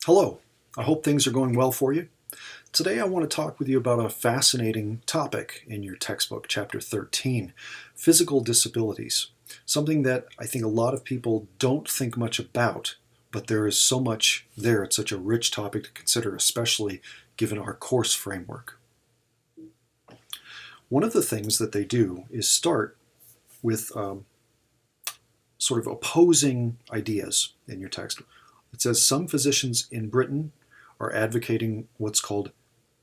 Hello, I hope things are going well for you. Today I want to talk with you about a fascinating topic in your textbook, Chapter 13, Physical Disabilities, something that I think a lot of people don't think much about, but there is so much there. It's such a rich topic to consider, especially given our course framework. One of the things that they do is start with sort of opposing ideas in your text. It says some physicians in Britain are advocating what's called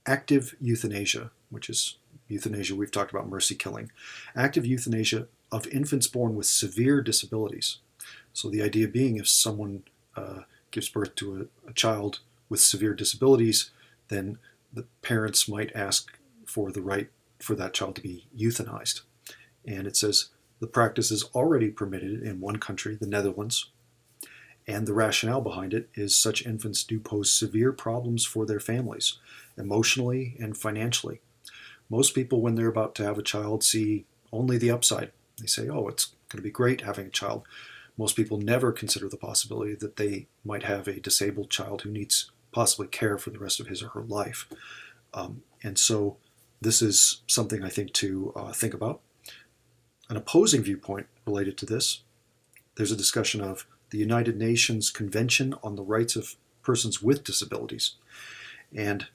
active euthanasia, which is euthanasia we've talked about, mercy killing. Active euthanasia of infants born with severe disabilities. So the idea being if someone gives birth to a child with severe disabilities, then the parents might ask for the right for that child to be euthanized. And it says the practice is already permitted in one country, the Netherlands, and the rationale behind it is such infants do pose severe problems for their families, emotionally and financially. Most people, when they're about to have a child, see only the upside. They say, oh, it's going to be great having a child. Most people never consider the possibility that they might have a disabled child who needs possibly care for the rest of his or her life. And so this is something I think to think about. An opposing viewpoint related to this, there's a discussion of the United Nations Convention on the Rights of Persons with Disabilities. And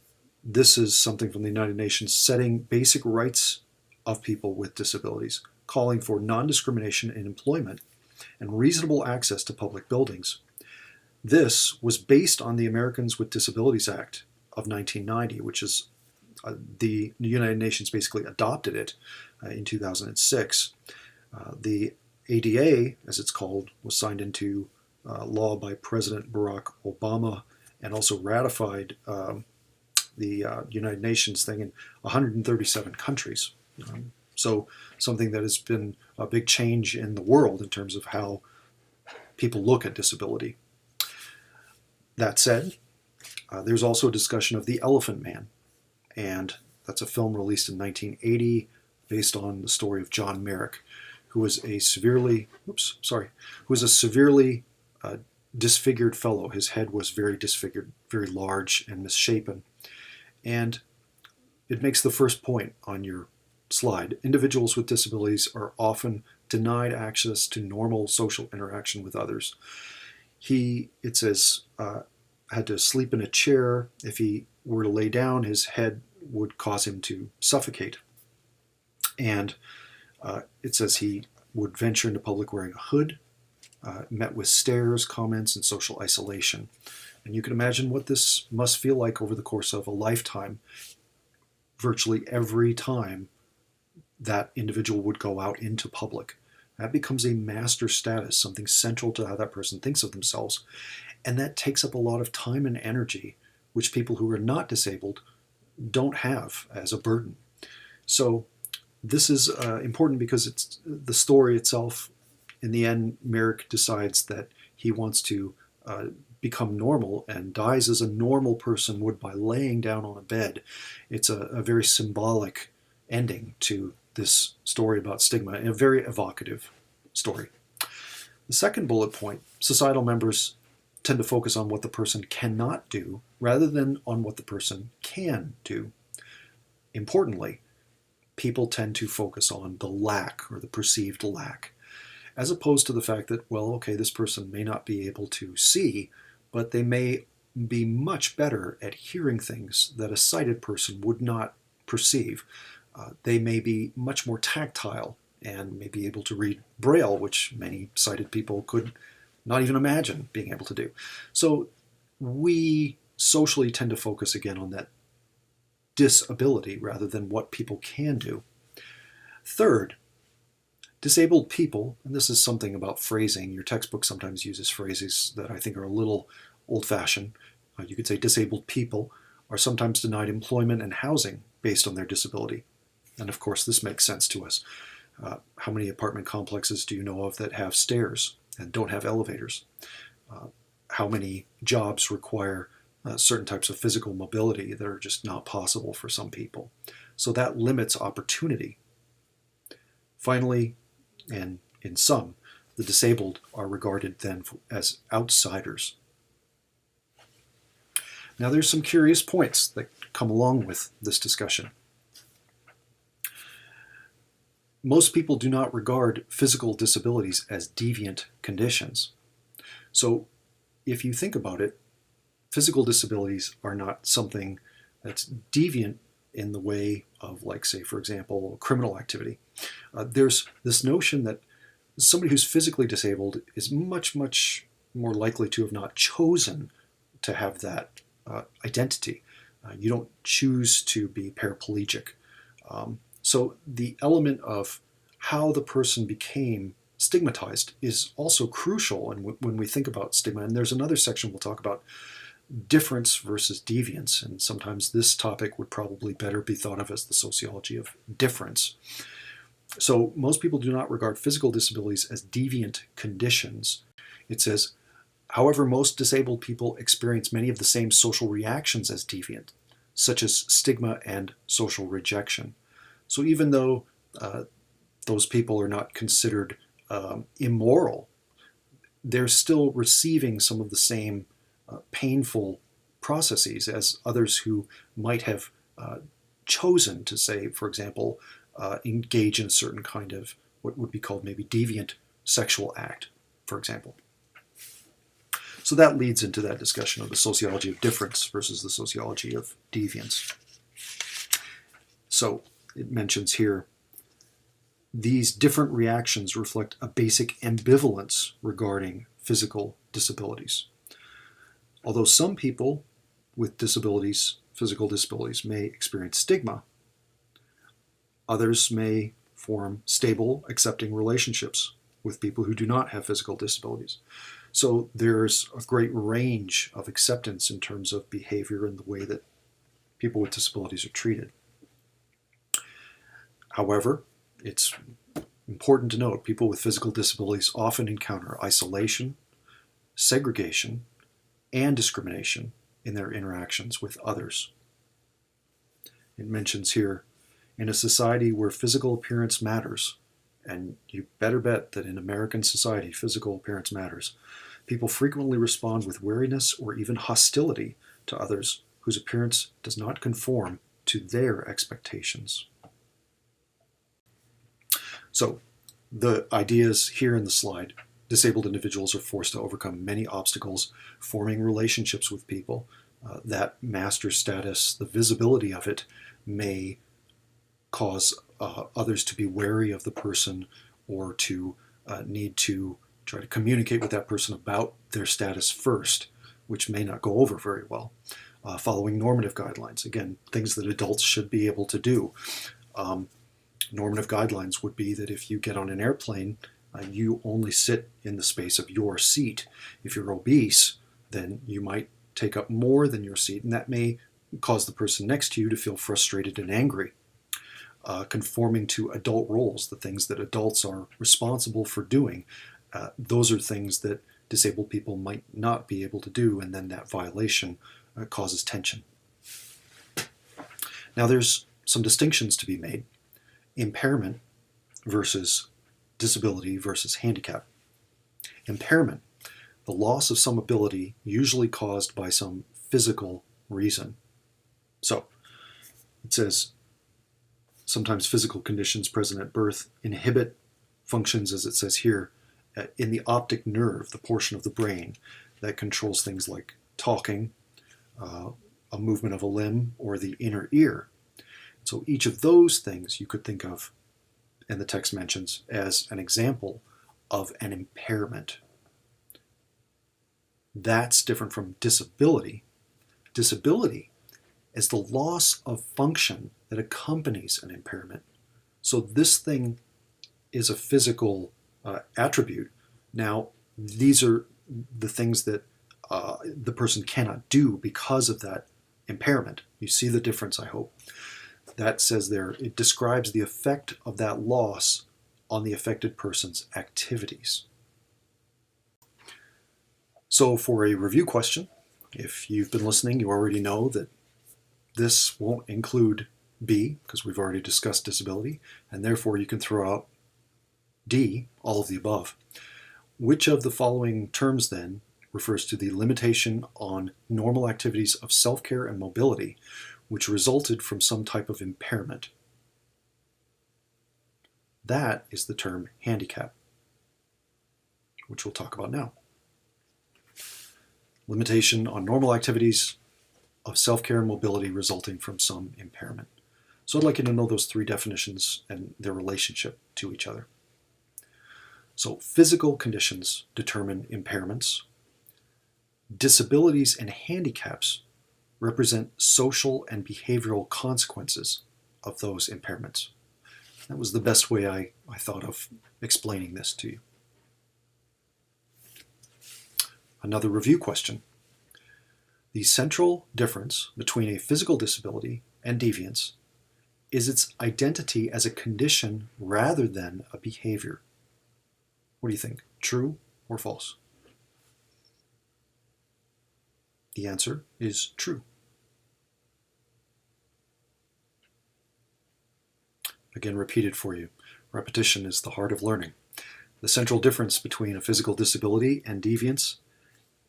this is something from the United Nations setting basic rights of people with disabilities, calling for non-discrimination in employment and reasonable access to public buildings. This was based on the Americans with Disabilities Act of 1990, which is the United Nations basically adopted it in 2006. The ADA, as it's called, was signed into law by President Barack Obama and also ratified the United Nations thing in 137 countries. So something that has been a big change in the world in terms of how people look at disability. That said, there's also a discussion of The Elephant Man, and that's a film released in 1980 based on the story of John Merrick, who was a severely disfigured fellow. His head was very disfigured, very large and misshapen. And it makes the first point on your slide. Individuals with disabilities are often denied access to normal social interaction with others. It says, had to sleep in a chair. If he were to lay down, his head would cause him to suffocate. And it says he would venture into public wearing a hood, met with stares, comments, and social isolation. And you can imagine what this must feel like over the course of a lifetime. Virtually every time that individual would go out into public. That becomes a master status, something central to how that person thinks of themselves. And that takes up a lot of time and energy, which people who are not disabled don't have as a burden. So this is important because it's the story itself. In the end, Merrick decides that he wants to become normal and dies as a normal person would by laying down on a bed. It's a very symbolic ending to this story about stigma, and a very evocative story. The second bullet point, societal members tend to focus on what the person cannot do rather than on what the person can do. Importantly, people tend to focus on the lack or the perceived lack, as opposed to the fact that, well, okay, this person may not be able to see, but they may be much better at hearing things that a sighted person would not perceive. They may be much more tactile and may be able to read Braille, which many sighted people could not even imagine being able to do. So we socially tend to focus again on that disability rather than what people can do. Third, disabled people, and this is something about phrasing. Your textbook sometimes uses phrases that I think are a little old-fashioned. You could say disabled people are sometimes denied employment and housing based on their disability. And of course, this makes sense to us. How many apartment complexes do you know of that have stairs and don't have elevators? How many jobs require certain types of physical mobility that are just not possible for some people? So that limits opportunity. Finally, and in sum, the disabled are regarded then as outsiders. Now there's some curious points that come along with this discussion. Most people do not regard physical disabilities as deviant conditions. So if you think about it, physical disabilities are not something that's deviant in the way of, like, say, for example, criminal activity. There's this notion that somebody who's physically disabled is much, much more likely to have not chosen to have that identity. You don't choose to be paraplegic. So the element of how the person became stigmatized is also crucial when we think about stigma. And there's another section we'll talk about difference versus deviance. And sometimes this topic would probably better be thought of as the sociology of difference. So most people do not regard physical disabilities as deviant conditions. It says, however, most disabled people experience many of the same social reactions as deviant, such as stigma and social rejection. So even though those people are not considered immoral, they're still receiving some of the same painful processes as others who might have chosen to, say, for example, engage in a certain kind of what would be called maybe deviant sexual act, for example. So that leads into that discussion of the sociology of difference versus the sociology of deviance. So it mentions here, these different reactions reflect a basic ambivalence regarding physical disabilities. Although some people with disabilities, physical disabilities, may experience stigma, others may form stable, accepting relationships with people who do not have physical disabilities. So there's a great range of acceptance in terms of behavior and the way that people with disabilities are treated. However, it's important to note people with physical disabilities often encounter isolation, segregation, and discrimination in their interactions with others. It mentions here, in a society where physical appearance matters, and you better bet that in American society physical appearance matters, people frequently respond with wariness or even hostility to others whose appearance does not conform to their expectations. So the ideas here in the slide, disabled individuals are forced to overcome many obstacles, forming relationships with people. That master status, the visibility of it, may cause others to be wary of the person or to need to try to communicate with that person about their status first, which may not go over very well. Following normative guidelines, again, things that adults should be able to do. Normative guidelines would be that if you get on an airplane, you only sit in the space of your seat. If you're obese, then you might take up more than your seat, and that may cause the person next to you to feel frustrated and angry. Conforming to adult roles, the things that adults are responsible for doing, those are things that disabled people might not be able to do, and then that violation causes tension. Now there's some distinctions to be made. Impairment versus disability versus handicap. Impairment, the loss of some ability usually caused by some physical reason. So it says, sometimes physical conditions present at birth inhibit functions, as it says here, in the optic nerve, the portion of the brain that controls things like talking, a movement of a limb, or the inner ear. So each of those things you could think of, and the text mentions, as an example of an impairment. That's different from disability. Disability is the loss of function that accompanies an impairment. So this thing is a physical attribute. Now, these are the things that the person cannot do because of that impairment. You see the difference, I hope. That says there, it describes the effect of that loss on the affected person's activities. So for a review question, if you've been listening, you already know that this won't include B, because we've already discussed disability, and therefore you can throw out D, all of the above. Which of the following terms then refers to the limitation on normal activities of self-care and mobility, which resulted from some type of impairment. That is the term handicap, which we'll talk about now. Limitation on normal activities of self-care and mobility resulting from some impairment. So I'd like you to know those three definitions and their relationship to each other. So physical conditions determine impairments. Disabilities and handicaps represent social and behavioral consequences of those impairments. That was the best way I thought of explaining this to you. Another review question. The central difference between a physical disability and deviance is its identity as a condition rather than a behavior. What do you think? True or false? The answer is true. Again, repeated for you. Repetition is the heart of learning. The central difference between a physical disability and deviance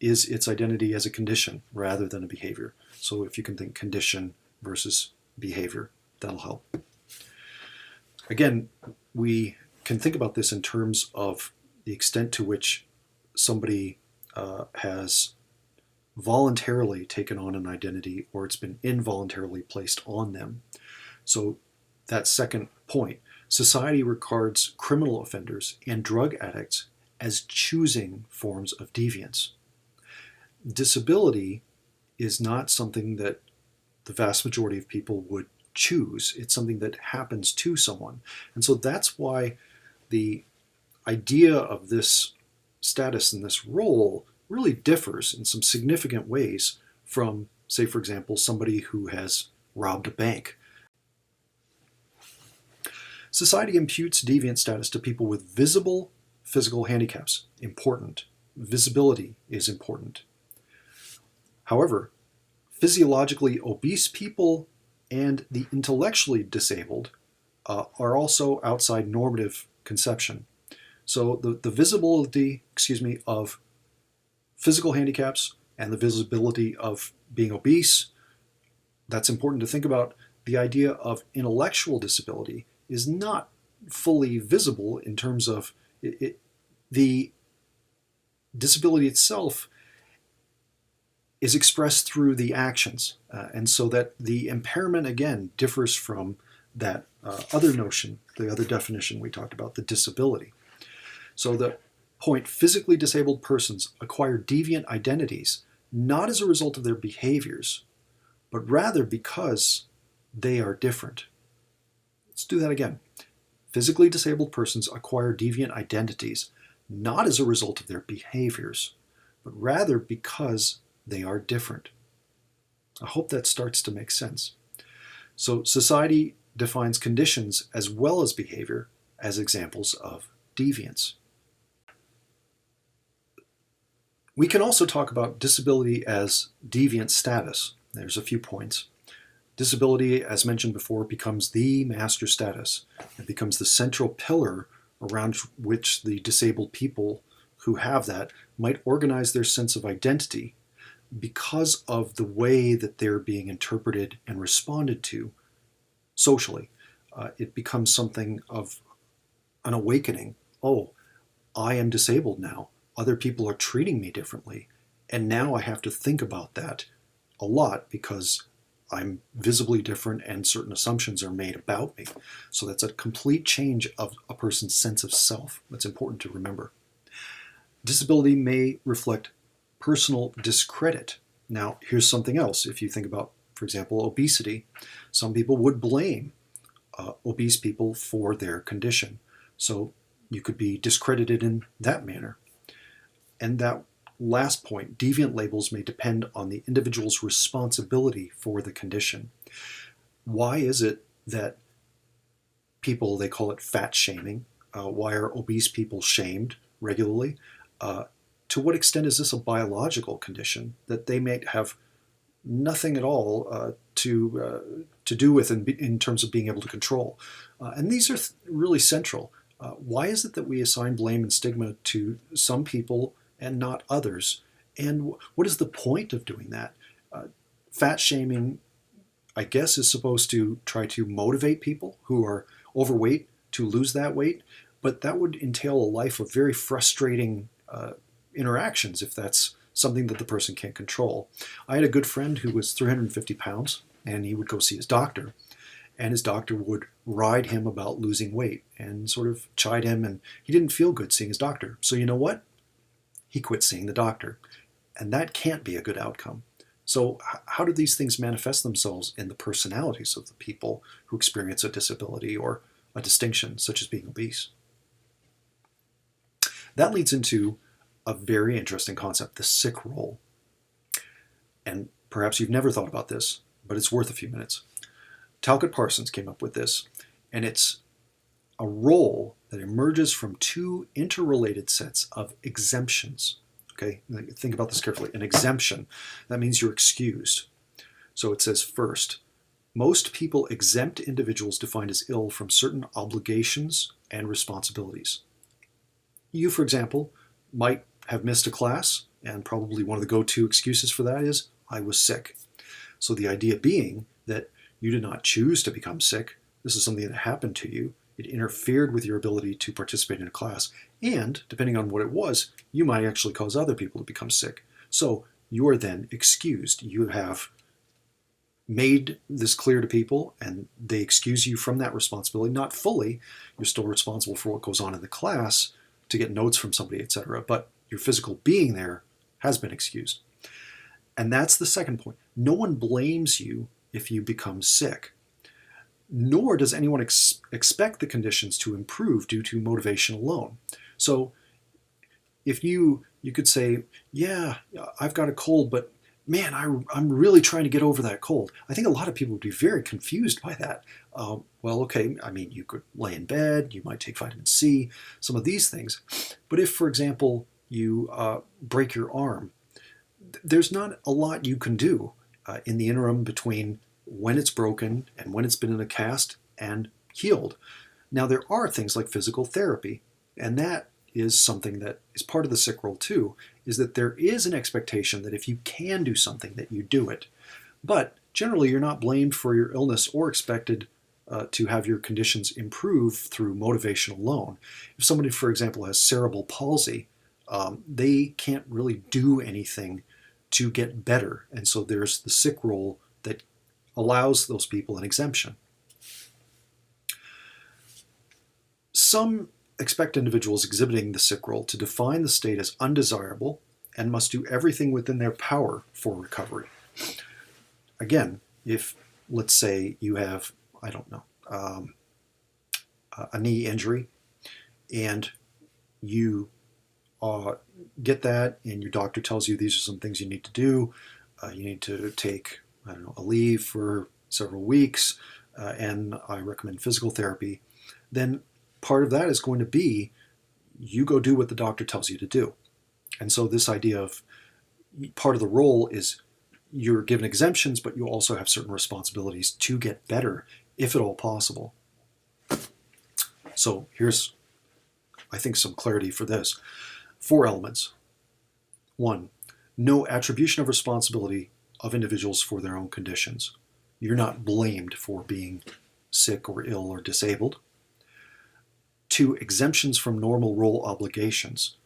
is its identity as a condition rather than a behavior. So if you can think condition versus behavior, that'll help. Again, we can think about this in terms of the extent to which somebody has voluntarily taken on an identity or it's been involuntarily placed on them. So that second point, society regards criminal offenders and drug addicts as choosing forms of deviance. Disability is not something that the vast majority of people would choose. It's something that happens to someone. And so that's why the idea of this status and this role really differs in some significant ways from, say, for example, somebody who has robbed a bank. Society imputes deviant status to people with visible physical handicaps. Important. Visibility is important. However, physiologically obese people and the intellectually disabled are also outside normative conception. So the visibility, of physical handicaps and the visibility of being obese, that's important to think about. The idea of intellectual disability is not fully visible in terms of the disability itself is expressed through the actions. And so that the impairment, again, differs from that other notion, the other definition we talked about, the disability. So the point, physically disabled persons acquire deviant identities not as a result of their behaviors, but rather because they are different. Let's do that again. Physically disabled persons acquire deviant identities not as a result of their behaviors, but rather because they are different. I hope that starts to make sense. So society defines conditions as well as behavior as examples of deviance. We can also talk about disability as deviant status. There's a few points. Disability, as mentioned before, becomes the master status. It becomes the central pillar around which the disabled people who have that might organize their sense of identity because of the way that they're being interpreted and responded to socially. It becomes something of an awakening. Oh, I am disabled now. Other people are treating me differently. And now I have to think about that a lot because I'm visibly different and certain assumptions are made about me. So that's a complete change of a person's sense of self. That's important to remember. Disability may reflect personal discredit. Now, here's something else. If you think about, for example, obesity, some people would blame obese people for their condition. So you could be discredited in that manner. And that last point, deviant labels may depend on the individual's responsibility for the condition. Why is it that people, they call it fat shaming? Why are obese people shamed regularly? To what extent is this a biological condition that they may have nothing at all to do with in terms of being able to control? And these are really central. Why is it that we assign blame and stigma to some people and not others? And what is the point of doing that? Fat shaming, I guess, is supposed to try to motivate people who are overweight to lose that weight, but that would entail a life of very frustrating interactions if that's something that the person can't control. I had a good friend who was 350 pounds, and he would go see his doctor, and his doctor would ride him about losing weight and sort of chide him, and he didn't feel good seeing his doctor. So you know what? He quit seeing the doctor, and that can't be a good outcome. So how do these things manifest themselves in the personalities of the people who experience a disability or a distinction, such as being obese? That leads into a very interesting concept, the sick role. And perhaps you've never thought about this, but it's worth a few minutes. Talcott Parsons came up with this, and it's a role that emerges from two interrelated sets of exemptions. Okay, think about this carefully. An exemption, that means you're excused. So it says first, most people exempt individuals defined as ill from certain obligations and responsibilities. You, for example, might have missed a class, and probably one of the go-to excuses for that is, I was sick. So the idea being that you did not choose to become sick. This is something that happened to you. It interfered with your ability to participate in a class, and depending on what it was, you might actually cause other people to become sick. So you are then excused. You have made this clear to people, and they excuse you from that responsibility. Not fully. You're still responsible for what goes on in the class, to get notes from somebody, etc. But your physical being there has been excused. And that's the second point. No one blames you if you become sick, nor does anyone expect the conditions to improve due to motivation alone. So if you could say, yeah, I've got a cold, but man, I'm really trying to get over that cold. I think a lot of people would be very confused by that. Well, okay, I mean, you could lay in bed, you might take vitamin C, some of these things. But if, for example, you break your arm, there's not a lot you can do in the interim between when it's broken and when it's been in a cast and healed. Now, there are things like physical therapy, and that is something that is part of the sick role too, is that there is an expectation that if you can do something, that you do it. But generally, you're not blamed for your illness or expected to have your conditions improve through motivation alone. If somebody, for example, has cerebral palsy, they can't really do anything to get better. And so there's the sick role that allows those people an exemption. Some expect individuals exhibiting the sick role to define the state as undesirable and must do everything within their power for recovery. Again, if, let's say, you have, I don't know, a knee injury, and you get that, and your doctor tells you these are some things you need to do. You need to take, I don't know, a leave for several weeks, and I recommend physical therapy. Then part of that is going to be you go do what the doctor tells you to do. And so this idea of part of the role is you're given exemptions, but you also have certain responsibilities to get better, if at all possible. So here's, I think, some clarity for this. 4 elements. 1, no attribution of responsibility of individuals for their own conditions. You're not blamed for being sick or ill or disabled. 2, exemptions from normal role obligations.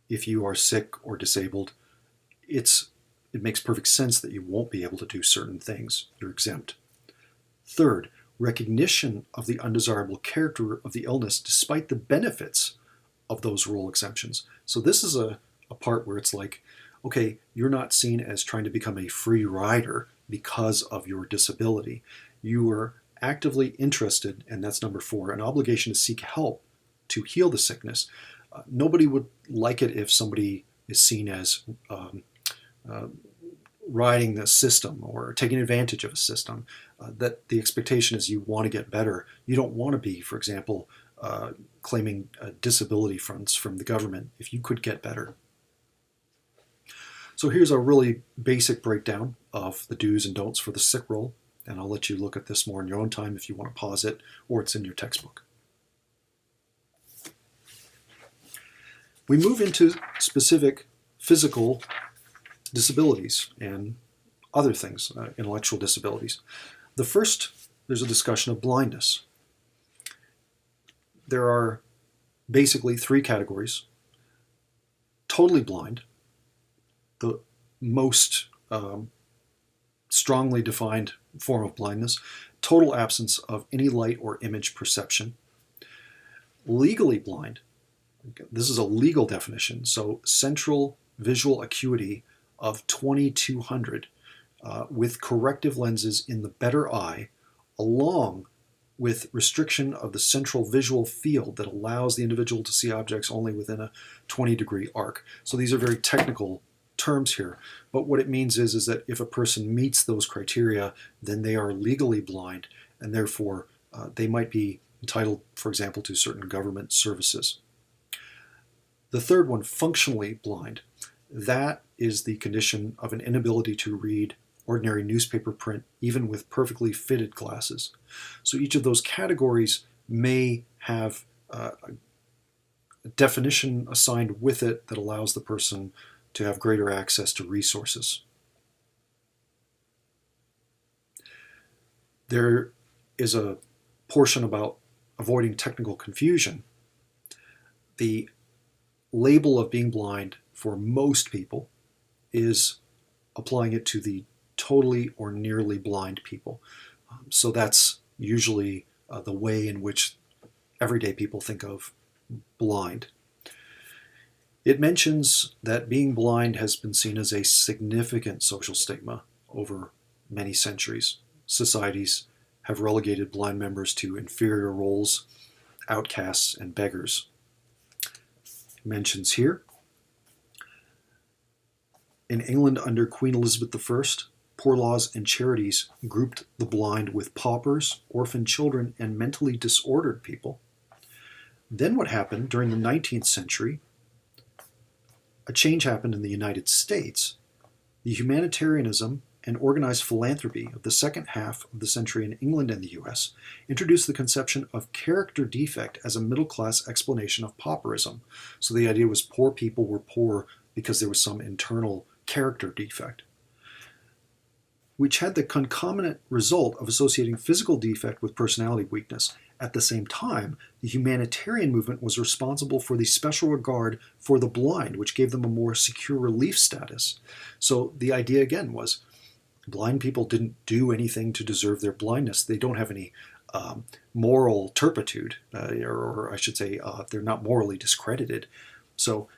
If you are sick or disabled, it makes perfect sense that you won't be able to do certain things. You're exempt. 3, recognition of the undesirable character of the illness despite the benefits of those role exemptions. So this is a part where it's like, okay, you're not seen as trying to become a free rider because of your disability. You are actively interested, and that's number 4, an obligation to seek help to heal the sickness. Nobody would like it if somebody is seen as riding the system or taking advantage of a system. That the expectation is you want to get better. You don't want to be, for example, claiming disability funds from the government if you could get better. So here's a really basic breakdown of the do's and don'ts for the sick role, and I'll let you look at this more in your own time if you want to pause it, or it's in your textbook. We move into specific physical disabilities and other things, intellectual disabilities. The first, there's a discussion of blindness. There are basically three categories. Totally blind, the most strongly defined form of blindness, total absence of any light or image perception. Legally blind, this is a legal definition, so central visual acuity of 2200 with corrective lenses in the better eye, along with restriction of the central visual field that allows the individual to see objects only within a 20-degree arc. So these are very technical terms here, but what it means is that if a person meets those criteria, then they are legally blind, and therefore they might be entitled, for example, to certain government services. The third one, functionally blind, that is the condition of an inability to read ordinary newspaper print, even with perfectly fitted glasses. So each of those categories may have a definition assigned with it that allows the person to have greater access to resources. There is a portion about avoiding technical confusion. The label of being blind for most people is applying it to the totally or nearly blind people. So that's usually the way in which everyday people think of blind. It mentions that being blind has been seen as a significant social stigma over many centuries. Societies have relegated blind members to inferior roles, outcasts, and beggars. It mentions here, in England under Queen Elizabeth I, poor laws and charities grouped the blind with paupers, orphan children, and mentally disordered people. Then what happened during the 19th century, a change happened in the United States. The humanitarianism and organized philanthropy of the second half of the century in England and the US introduced the conception of character defect as a middle-class explanation of pauperism. So the idea was poor people were poor because there was some internal character defect, which had the concomitant result of associating physical defect with personality weakness. At the same time, the humanitarian movement was responsible for the special regard for the blind, which gave them a more secure relief status. So the idea again was blind people didn't do anything to deserve their blindness. They don't have any moral turpitude, or I should say they're not morally discredited. So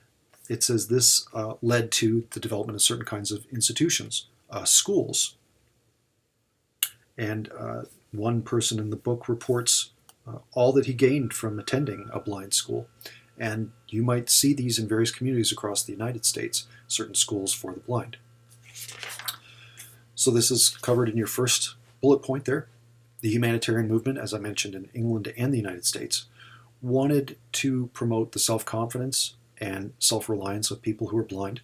it says this led to the development of certain kinds of institutions, schools. And one person in the book reports all that he gained from attending a blind school. And you might see these in various communities across the United States, certain schools for the blind. So this is covered in your first bullet point there. The humanitarian movement, as I mentioned, in England and the United States, wanted to promote the self-confidence and self-reliance of people who are blind.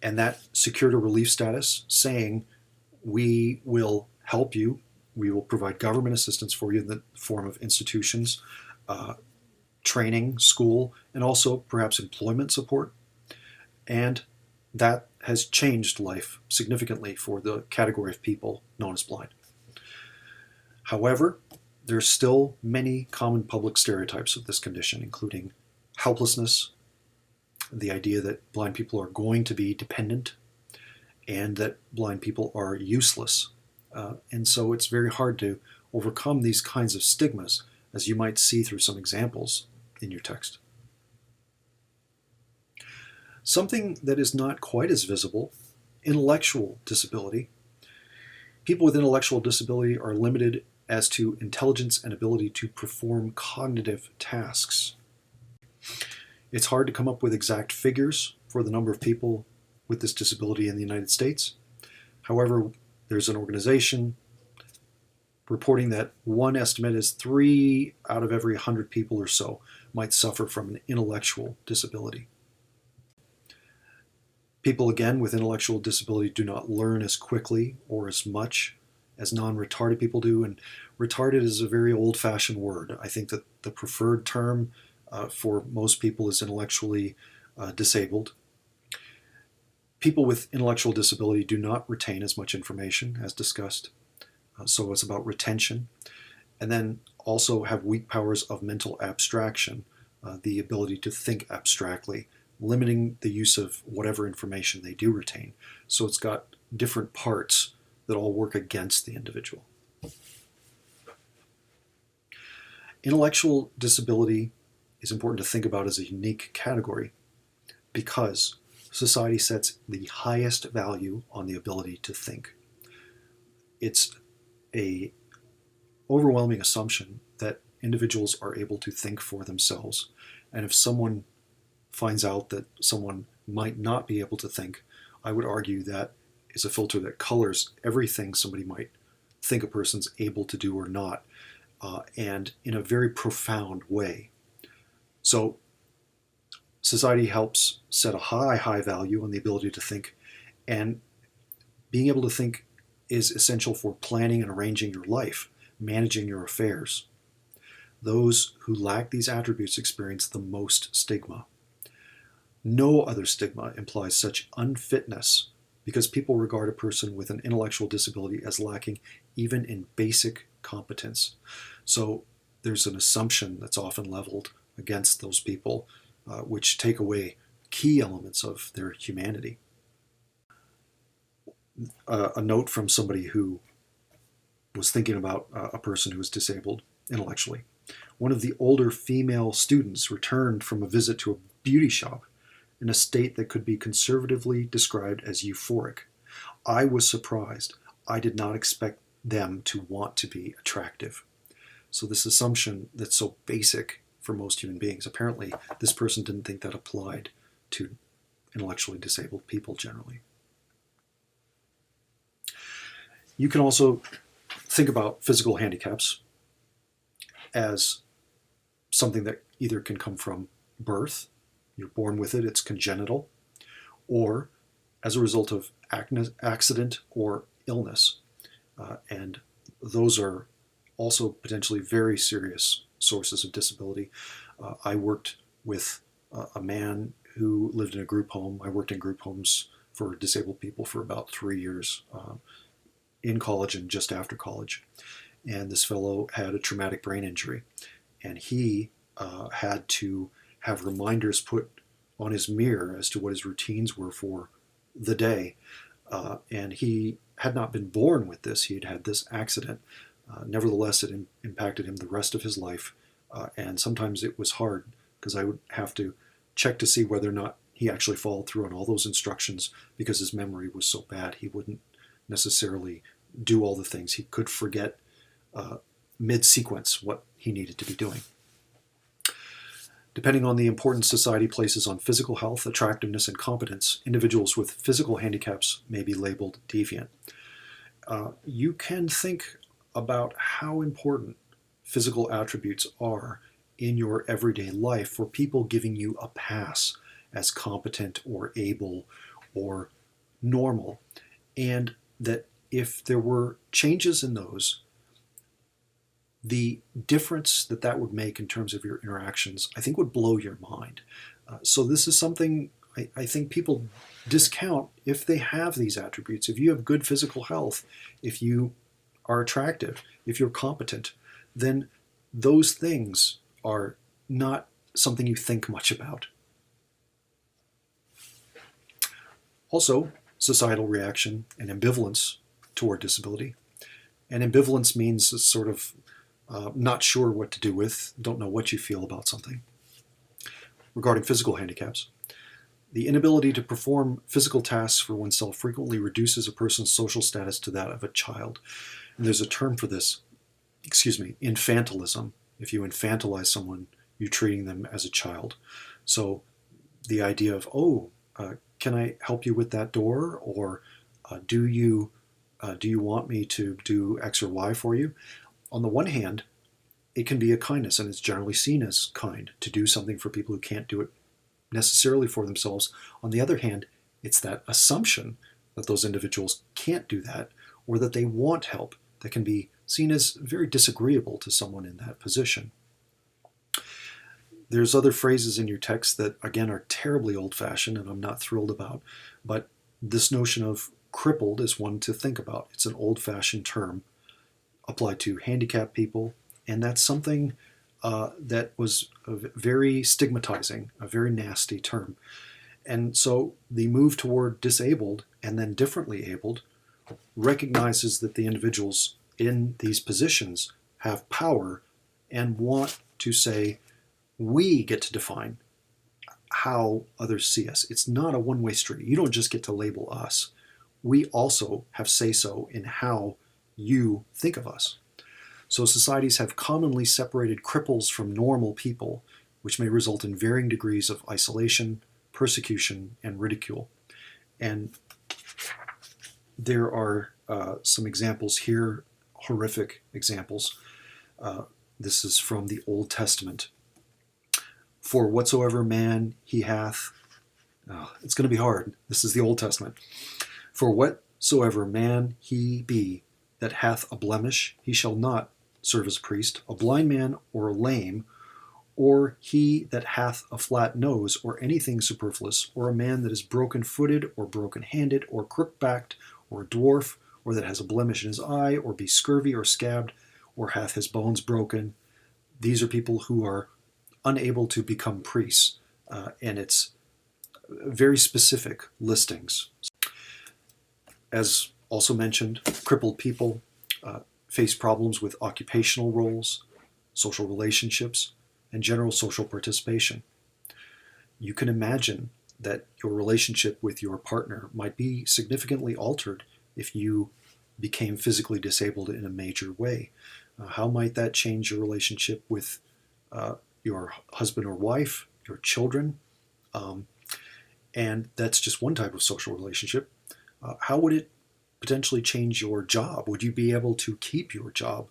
And that secured a relief status, saying, we will help you. We will provide government assistance for you in the form of institutions, training, school, and also perhaps employment support. And that has changed life significantly for the category of people known as blind. However, there's still many common public stereotypes of this condition, including helplessness, the idea that blind people are going to be dependent, and that blind people are useless. And so it's very hard to overcome these kinds of stigmas, as you might see through some examples in your text. Something that is not quite as visible, intellectual disability. People with intellectual disability are limited as to intelligence and ability to perform cognitive tasks. It's hard to come up with exact figures for the number of people with this disability in the United States. However, there's an organization reporting that one estimate is 3 out of every 100 people or so might suffer from an intellectual disability. People, again, with intellectual disability do not learn as quickly or as much as non-retarded people do, and retarded is a very old-fashioned word. I think that the preferred term for most people is intellectually disabled. People with intellectual disability do not retain as much information as discussed. So it's about retention. And then also have weak powers of mental abstraction, the ability to think abstractly, limiting the use of whatever information they do retain. So it's got different parts that all work against the individual. Intellectual disability is important to think about as a unique category because society sets the highest value on the ability to think. It's a overwhelming assumption that individuals are able to think for themselves. And if someone finds out that someone might not be able to think, I would argue that is a filter that colors everything somebody might think a person's able to do or not, and in a very profound way. So society helps set a high value on the ability to think, and being able to think is essential for planning and arranging your life, managing your affairs. Those who lack these attributes experience the most stigma. No other stigma implies such unfitness because people regard a person with an intellectual disability as lacking even in basic competence. So there's an assumption that's often leveled against those people, which take away key elements of their humanity. A note from somebody who was thinking about a person who was disabled intellectually. One of the older female students returned from a visit to a beauty shop in a state that could be conservatively described as euphoric. I was surprised. I did not expect them to want to be attractive. So this assumption that's so basic for most human beings, apparently this person didn't think that applied to intellectually disabled people generally. You can also think about physical handicaps as something that either can come from birth, you're born with it, it's congenital, or as a result of accident or illness. And those are also potentially very serious sources of disability. I worked with a man who lived in a group home. I worked in group homes for disabled people for about 3 years, in college and just after college. And this fellow had a traumatic brain injury, and he had to have reminders put on his mirror as to what his routines were for the day. And he had not been born with this. He had had this accident. Nevertheless, it impacted him the rest of his life. And sometimes it was hard because I would have to check to see whether or not he actually followed through on all those instructions because his memory was so bad. He wouldn't necessarily do all the things. He could forget mid-sequence what he needed to be doing. Depending on the importance society places on physical health, attractiveness, and competence, individuals with physical handicaps may be labeled deviant. You can think about how important physical attributes are in your everyday life for people giving you a pass as competent or able or normal, and that if there were changes in those, the difference that that would make in terms of your interactions, I think would blow your mind. So this is something I think people discount if they have these attributes. If you have good physical health, if you are attractive, if you're competent, then those things are not something you think much about. Also, societal reaction and ambivalence toward disability. And ambivalence means a sort of not sure what to do with, don't know what you feel about something. Regarding physical handicaps, the inability to perform physical tasks for oneself frequently reduces a person's social status to that of a child. And there's a term for this, infantilism. If you infantilize someone, you're treating them as a child. So the idea of, can I help you with that door? Or do you want me to do X or Y for you? On the one hand, it can be a kindness, and it's generally seen as kind to do something for people who can't do it necessarily for themselves. On the other hand, it's that assumption that those individuals can't do that or that they want help that can be seen as very disagreeable to someone in that position. There's other phrases in your text that, again, are terribly old-fashioned and I'm not thrilled about, but This notion of crippled is one to think about. It's an old-fashioned term applied to handicapped people, and that's something that was very stigmatizing, a very nasty term. And so the move toward disabled and then differently abled recognizes that the individuals in these positions have power and want to say, we get to define how others see us. It's not a one-way street. You don't just get to label us. We also have say-so in how you think of us. So societies have commonly separated cripples from normal people, which may result in varying degrees of isolation, persecution, and ridicule. And there are some examples here, horrific examples. This is from the Old Testament. For whatsoever man he hath, it's going to be hard. This is the Old Testament. For whatsoever man he be that hath a blemish, he shall not serve as priest, a blind man or a lame, or he that hath a flat nose, or anything superfluous, or a man that is broken-footed, or broken-handed, or crook-backed, or a dwarf, or that has a blemish in his eye, or be scurvy or scabbed, or hath his bones broken. These are people who are unable to become priests, and it's very specific listings. As also mentioned, crippled people face problems with occupational roles, social relationships, and general social participation. You can imagine that your relationship with your partner might be significantly altered if you became physically disabled in a major way. How might that change your relationship with your husband or wife, your children? And that's just one type of social relationship. How would it potentially change your job? Would you be able to keep your job?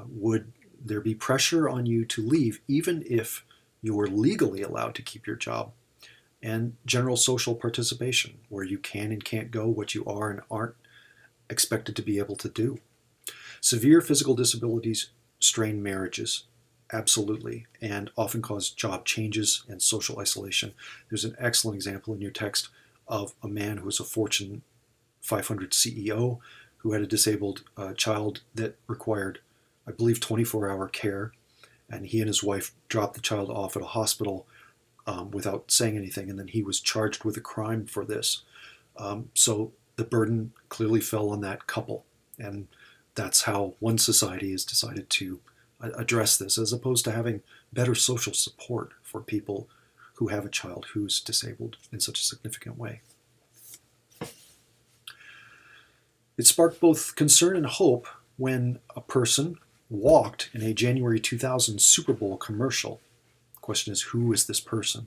Would there be pressure on you to leave even if you were legally allowed to keep your job? And general social participation, where you can and can't go, what you are and aren't expected to be able to do. Severe physical disabilities strain marriages, absolutely, and often cause job changes and social isolation. There's an excellent example in your text of a man who was a Fortune 500 CEO who had a disabled child that required, I believe, 24-hour care, and he and his wife dropped the child off at a hospital without saying anything, and then he was charged with a crime for this. So the burden clearly fell on that couple, and that's how one society has decided to address this, as opposed to having better social support for people who have a child who's disabled in such a significant way. It sparked both concern and hope when a person walked in a January 2000 Super Bowl commercial. The question is, who is this person?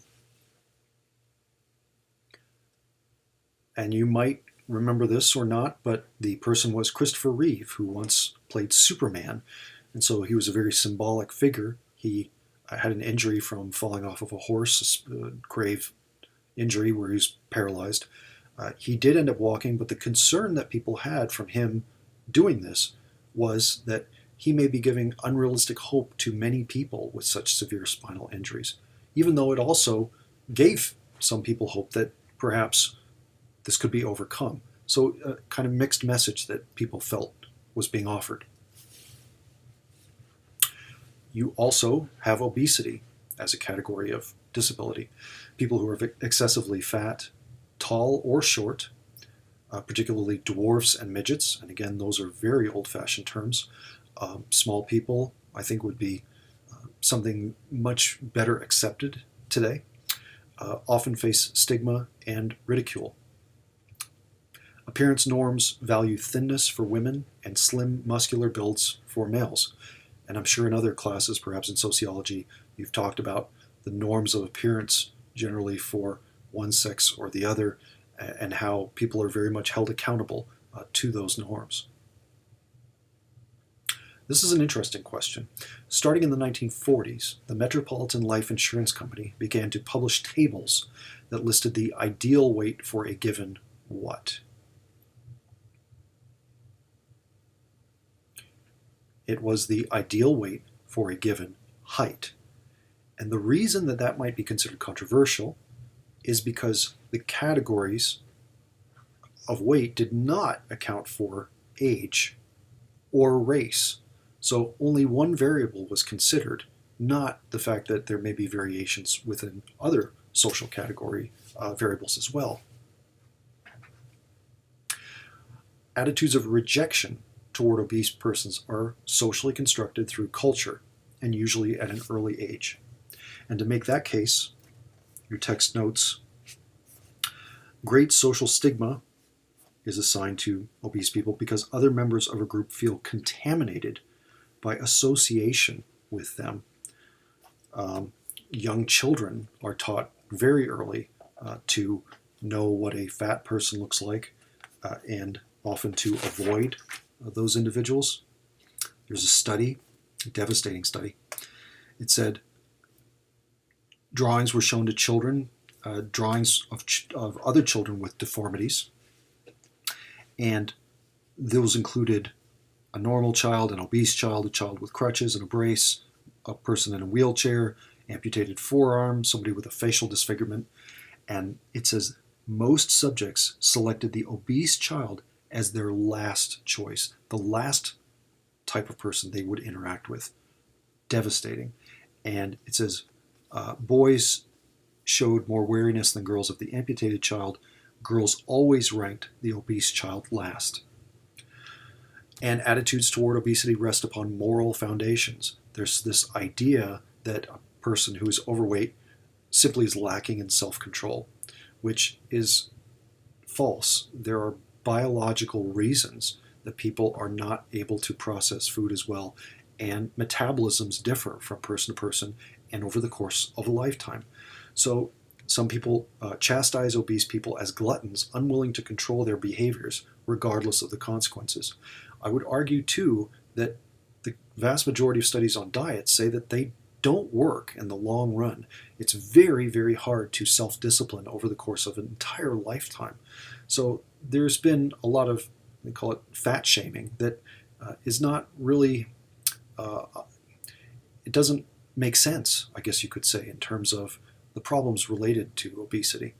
And you might remember this or not, but the person was Christopher Reeve, who once played Superman. And so he was a very symbolic figure. He had an injury from falling off of a horse, a grave injury where he was paralyzed. He did end up walking, but the concern that people had from him doing this was that he may be giving unrealistic hope to many people with such severe spinal injuries, even though it also gave some people hope that perhaps this could be overcome. So a kind of mixed message that people felt was being offered. You also have obesity as a category of disability. People who are excessively fat, tall or short, particularly dwarfs and midgets, and again, those are very old-fashioned terms. Small people, I think, would be something much better accepted today, often face stigma and ridicule. Appearance norms value thinness for women and slim, muscular builds for males. And I'm sure in other classes, perhaps in sociology, you've talked about the norms of appearance generally for one sex or the other, and how people are very much held accountable to those norms. This is an interesting question. Starting in the 1940s, the Metropolitan Life Insurance Company began to publish tables that listed the ideal weight for a given what? It was the ideal weight for a given height. And the reason that that might be considered controversial is because the categories of weight did not account for age or race. So only one variable was considered, not the fact that there may be variations within other social category variables as well. Attitudes of rejection toward obese persons are socially constructed through culture and usually at an early age. And to make that case, your text notes, great social stigma is assigned to obese people because other members of a group feel contaminated by association with them. Young children are taught very early to know what a fat person looks like and often to avoid those individuals. There's a study, a devastating study. It said drawings were shown to children, drawings of other children with deformities, and those included a normal child, an obese child, a child with crutches and a brace, a person in a wheelchair, amputated forearm, somebody with a facial disfigurement. And it says most subjects selected the obese child as their last choice, the last type of person they would interact with. Devastating. And it says boys showed more wariness than girls of the amputated child. Girls always ranked the obese child last. And attitudes toward obesity rest upon moral foundations. There's this idea that a person who is overweight simply is lacking in self-control, which is false. There are biological reasons that people are not able to process food as well, and metabolisms differ from person to person and over the course of a lifetime. So some people chastise obese people as gluttons, unwilling to control their behaviors regardless of the consequences. I would argue, too, that the vast majority of studies on diets say that they don't work in the long run. It's very, very hard to self-discipline over the course of an entire lifetime. So there's been a lot of, they call it fat shaming, that is not really, it doesn't make sense, I guess you could say, in terms of the problems related to obesity.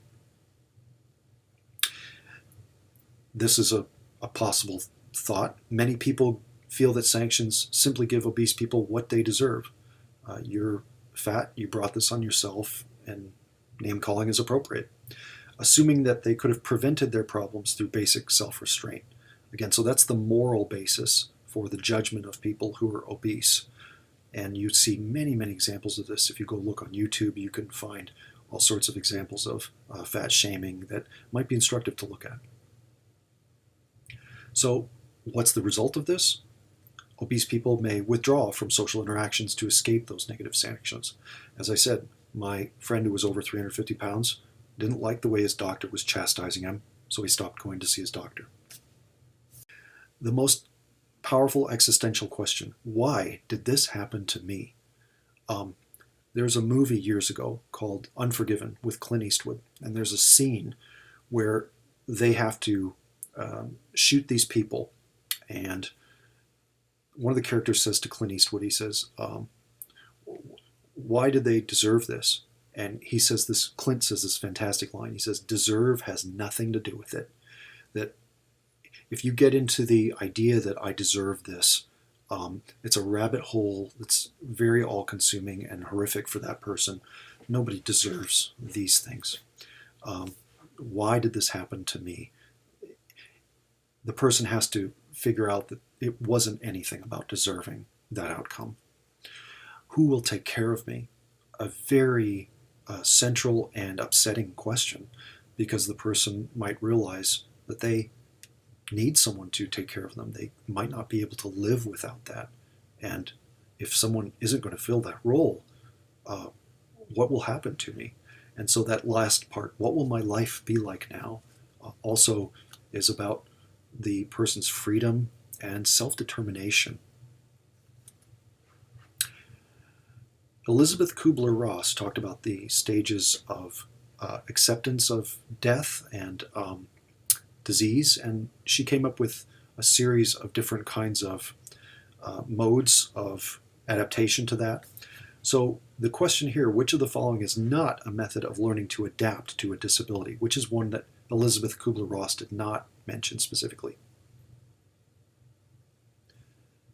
This is a possible thought. Many people feel that sanctions simply give obese people what they deserve. You're fat, you brought this on yourself, and name calling is appropriate. Assuming that they could have prevented their problems through basic self-restraint. Again, so that's the moral basis for the judgment of people who are obese. And you see many, many examples of this. If you go look on YouTube, you can find all sorts of examples of fat shaming that might be instructive to look at. So what's the result of this? Obese people may withdraw from social interactions to escape those negative sanctions. As I said, my friend who was over 350 pounds didn't like the way his doctor was chastising him, so he stopped going to see his doctor. The most powerful existential question, why did this happen to me? There's a movie years ago called Unforgiven with Clint Eastwood, and there's a scene where they have to shoot these people, and one of the characters says to Clint Eastwood, he says, why did they deserve this? And he says this, Clint says this fantastic line. He says, deserve has nothing to do with it. That if you get into the idea that I deserve this, it's a rabbit hole that's very all-consuming and horrific for that person. Nobody deserves these things. Why did this happen to me? The person has to figure out that it wasn't anything about deserving that outcome. Who will take care of me? A very central and upsetting question, because the person might realize that they need someone to take care of them. They might not be able to live without that. And if someone isn't going to fill that role, what will happen to me? And so that last part, what will my life be like now, also is about the person's freedom and self-determination. Elizabeth Kubler-Ross talked about the stages of acceptance of death and disease, and she came up with a series of different kinds of modes of adaptation to that. So the question here, which of the following is not a method of learning to adapt to a disability? Which is one that Elizabeth Kubler-Ross did not mention specifically?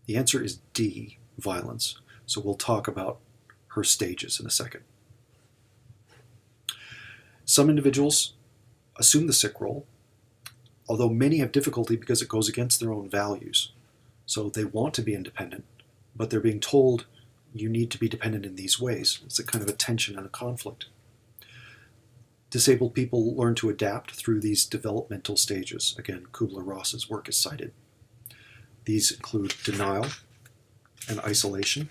The answer is D, violence. So we'll talk about her stages in a second. Some individuals assume the sick role, although many have difficulty because it goes against their own values. So they want to be independent, but they're being told you need to be dependent in these ways. It's a kind of a tension and a conflict. Disabled people learn to adapt through these developmental stages. Again, Kubler-Ross's work is cited. These include denial and isolation.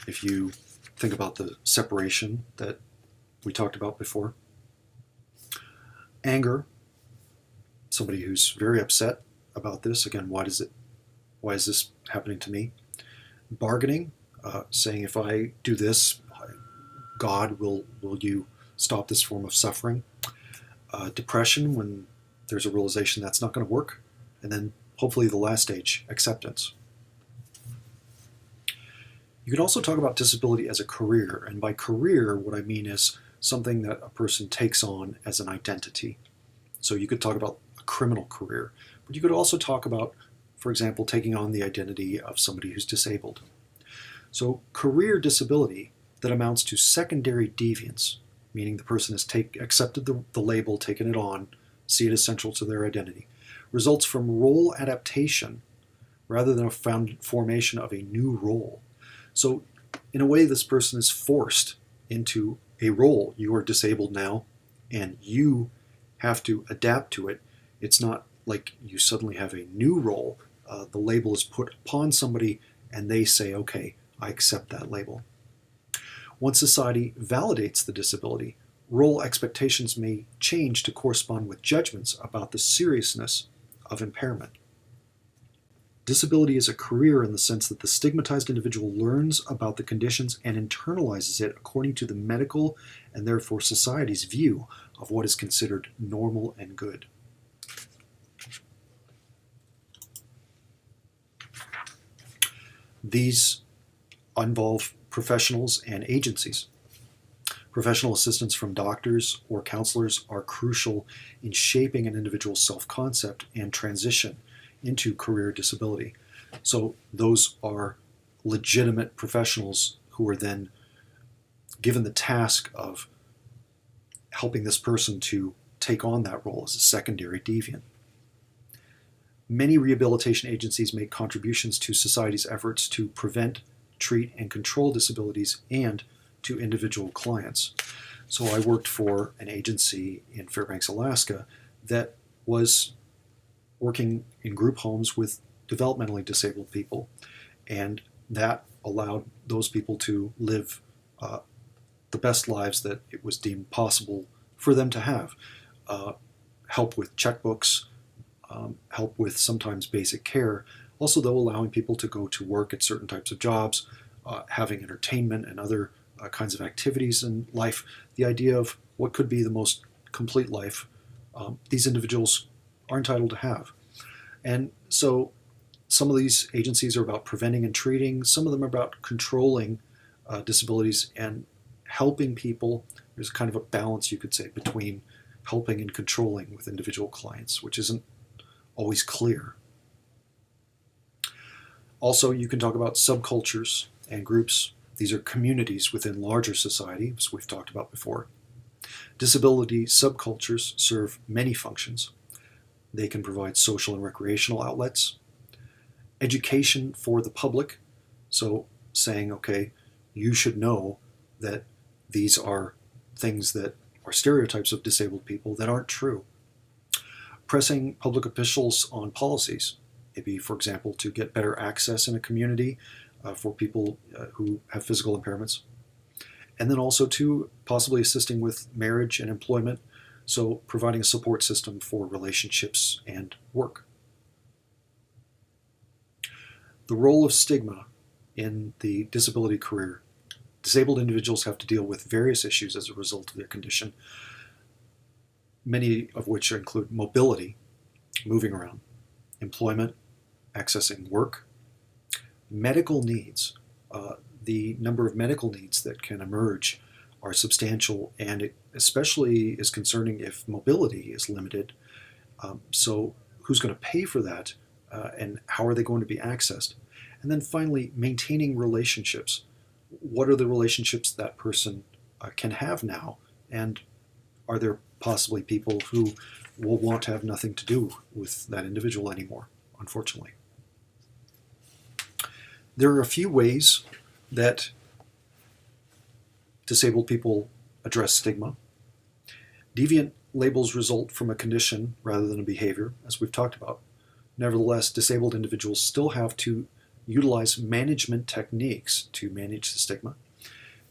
If you think about the separation that we talked about before. Anger, somebody who's very upset about this. Again, why is this happening to me? Bargaining, saying if I do this, God, will you stop this form of suffering? Depression, when there's a realization that's not going to work. And then hopefully the last stage, acceptance. You can also talk about disability as a career. And by career, what I mean is something that a person takes on as an identity. So you could talk about a criminal career, but you could also talk about, for example, taking on the identity of somebody who's disabled. So career disability that amounts to secondary deviance, meaning the person has accepted the label, taken it on, see it as central to their identity, results from role adaptation rather than a formation of a new role. So in a way, this person is forced into a role. You are disabled now, and you have to adapt to it. It's not like you suddenly have a new role. The label is put upon somebody, and they say, okay, I accept that label. Once society validates the disability, role expectations may change to correspond with judgments about the seriousness of impairment. Disability is a career in the sense that the stigmatized individual learns about the conditions and internalizes it according to the medical and therefore society's view of what is considered normal and good. These involve professionals and agencies. Professional assistance from doctors or counselors are crucial in shaping an individual's self-concept and transition into career disability. So those are legitimate professionals who are then given the task of helping this person to take on that role as a secondary deviant. Many rehabilitation agencies make contributions to society's efforts to prevent, treat, and control disabilities and to individual clients. So I worked for an agency in Fairbanks, Alaska that was working in group homes with developmentally disabled people, and that allowed those people to live the best lives that it was deemed possible for them to have. Help with checkbooks, help with sometimes basic care, also though allowing people to go to work at certain types of jobs, having entertainment and other kinds of activities in life, the idea of what could be the most complete life these individuals are entitled to have. And so some of these agencies are about preventing and treating, some of them are about controlling disabilities and helping people. There's kind of a balance, you could say, between helping and controlling with individual clients, which isn't always clear. Also, you can talk about subcultures and groups. These are communities within larger society, as we've talked about before. Disability subcultures serve many functions. They can provide social and recreational outlets, education for the public, so saying, okay, you should know that these are things that are stereotypes of disabled people that aren't true. Pressing public officials on policies, maybe, for example, to get better access in a community for people who have physical impairments. And then also to possibly assisting with marriage and employment, so providing a support system for relationships and work. The role of stigma in the disability career. Disabled individuals have to deal with various issues as a result of their condition, many of which include mobility, moving around, employment, accessing work, medical needs. The number of medical needs that can emerge are substantial, and especially is concerning if mobility is limited. So who's going to pay for that, and how are they going to be accessed? And then finally, maintaining relationships. What are the relationships that person can have now? And are there possibly people who will want to have nothing to do with that individual anymore, unfortunately? There are a few ways that disabled people address stigma. Deviant labels result from a condition rather than a behavior, as we've talked about. Nevertheless, disabled individuals still have to utilize management techniques to manage the stigma.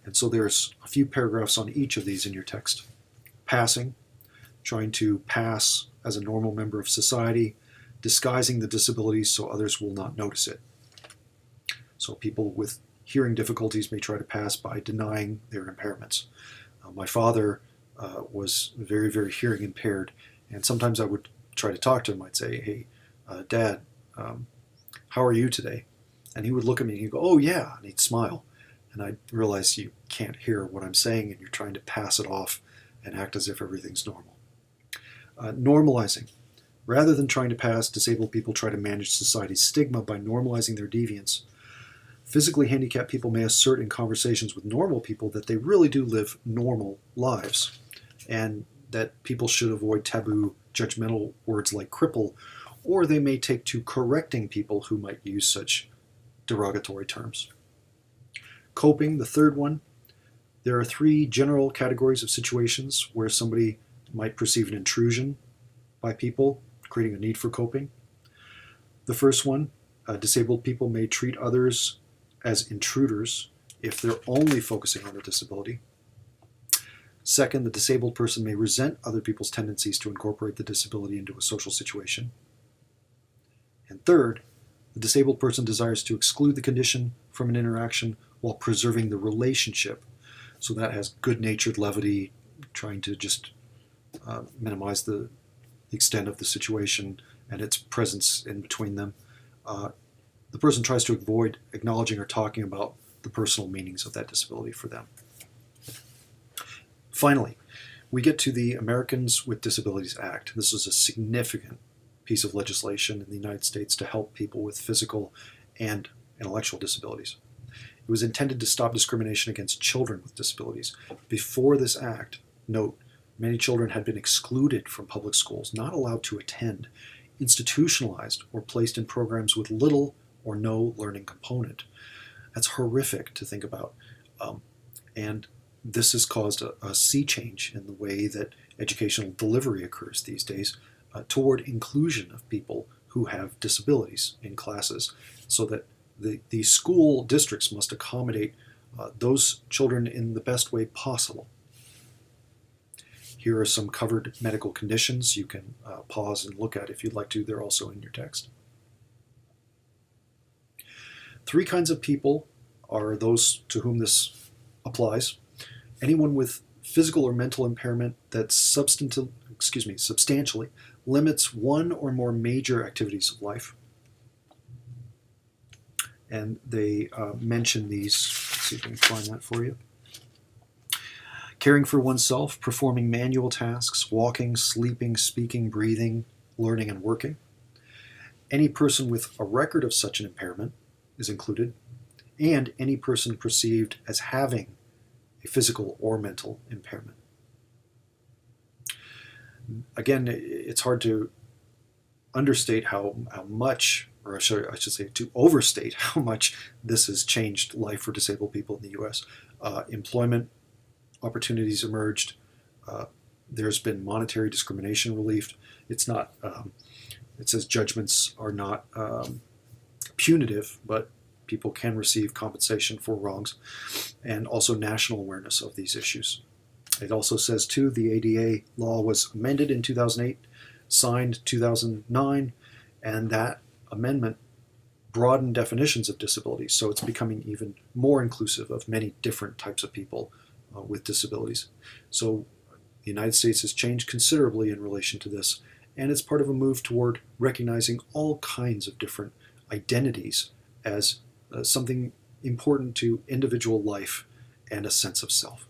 And so there's a few paragraphs on each of these in your text. Passing, trying to pass as a normal member of society, disguising the disabilities so others will not notice it. So people with hearing difficulties may try to pass by denying their impairments. My father was very, very hearing impaired, and sometimes I would try to talk to him. I'd say, hey, Dad, how are you today? And he would look at me and he'd go, oh yeah, and he'd smile. And I'd realize you can't hear what I'm saying and you're trying to pass it off and act as if everything's normal. Normalizing. Rather than trying to pass, disabled people try to manage society's stigma by normalizing their deviance. Physically handicapped people may assert in conversations with normal people that they really do live normal lives, and that people should avoid taboo, judgmental words like cripple, or they may take to correcting people who might use such derogatory terms. Coping, the third one. There are three general categories of situations where somebody might perceive an intrusion by people, creating a need for coping. The first one, disabled people may treat others as intruders if they're only focusing on the disability. Second, the disabled person may resent other people's tendencies to incorporate the disability into a social situation. And third, the disabled person desires to exclude the condition from an interaction while preserving the relationship. So that has good-natured levity, trying to just minimize the extent of the situation and its presence in between them. The person tries to avoid acknowledging or talking about the personal meanings of that disability for them. Finally, we get to the Americans with Disabilities Act. This is a significant piece of legislation in the United States to help people with physical and intellectual disabilities. It was intended to stop discrimination against children with disabilities. Before this act, note, many children had been excluded from public schools, not allowed to attend, institutionalized, or placed in programs with little or no learning component. That's horrific to think about. And this has caused a sea change in the way that educational delivery occurs these days toward inclusion of people who have disabilities in classes, so that the school districts must accommodate those children in the best way possible. Here are some covered medical conditions you can pause and look at if you'd like to. They're also in your text. Three kinds of people are those to whom this applies. Anyone with physical or mental impairment that substantially limits one or more major activities of life. And they mention these. Let's see if I can find that for you. Caring for oneself, performing manual tasks, walking, sleeping, speaking, breathing, learning, and working. Any person with a record of such an impairment is included, and any person perceived as having a physical or mental impairment. Again, it's hard to understate how much, or I should say to overstate how much this has changed life for disabled people in the U.S. Employment opportunities emerged. There's been monetary discrimination relief. It's not, it says judgments are not punitive, but people can receive compensation for wrongs, and also national awareness of these issues. It also says, too, the ADA law was amended in 2008, signed 2009, and that amendment broadened definitions of disabilities, so it's becoming even more inclusive of many different types of people with disabilities. So the United States has changed considerably in relation to this, and it's part of a move toward recognizing all kinds of different identities as something important to individual life and a sense of self.